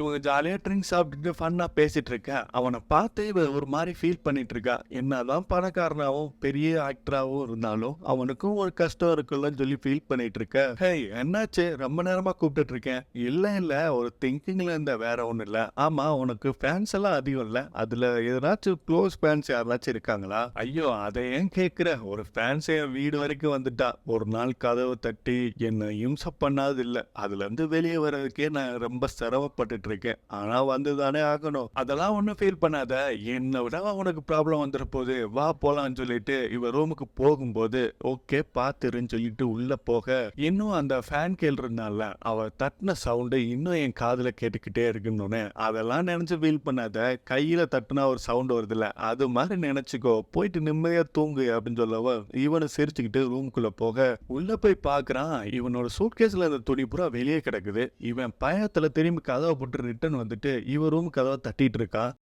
இவங்க ஜாலியா ட்ரிங்க் சாப்பிட்டுட்டு ஃபன்னா பேசிட்டு இருக்க அவனை பார்த்து இவ ஒரு மாதிரி ஃபீல் பண்ணிட்டு இருக்கா. என்னதான் பணக்காரனாவும் பெரிய ஆக்டராவும் இருந்தாலும் அவனுக்கும் ஒரு கஷ்டம் இருக்குல்லன்னு சொல்லி ஃபீல் பண்ணிட்டு இருக்க. ஹேய் என்னாச்சு, ரொம்ப நேரமா கூப்பிட்டு இருக்கேன். இல்ல ஒரு திங்கிங்ல இருந்த, வேற ஒண்ணும் இல்ல. ஆமா, உனக்கு ஃபேன்ஸ் எல்லாம் அதிகம் இல்ல, அதுல ஏதாச்சும் க்ளோஸ் ஃபேன்ஸ் யாராச்சும் இருக்காங்களா? ஐயோ அதை ஏன் கேக்குற, ஒரு ஃபேன்ஸ் என் வீடு வரைக்கும் வந்துட்டா. ஒரு நாள் கதவை தட்டி என்ன இம்சை பண்ணாது இல்ல, அதுல இருந்து வெளியே வர்றதுக்கே நான் ரொம்ப சிரமப்பட்டுட்டு இருக்கேன். ஆனா வந்துதானே ஆகணும். அதெல்லாம் ஒன்றும் ஃபீல் பண்ணாத, என்னை விட உனக்கு ப்ராப்ளம் வந்துட போகுது, வா போலான்னு சொல்லிட்டு இவ ரூமுக்கு போகும்போது ஓகே பாத்துருன்னு சொல்லிட்டு உள்ள போக, இன்னும் அந்த ஃபேன் கேள்றதுனால அவ தட்டின சவுண்டு இன்னும் என் காதுல கேட்டுக்கிட்டே இருக்குன்னு அதெல்லாம் நினைச்சு ஃபீல் பண்ணாத. கையில தட்டுனா ஒரு சவுண்ட் வருதுல்ல, அது மாதிரி நினைச்சுக்கோ, போயிட்டு நிம்மதியா தூங்கு அப்படின்னு சொல்லவ இவனை சிரிச்சுக்கிட்டு ரூமுக்குள்ள போக, உள்ள போய் பாக்குறான் இவனோட சூட்கேஸ்ல இருந்த துணி பூரா வெளியே கிடக்குது. இவன் பயத்துல திரும்பி கதவை போட்டு ரிட்டர்ன் வந்துட்டு இவ ரூம் கதவை தட்டிட்டு இருக்கான்.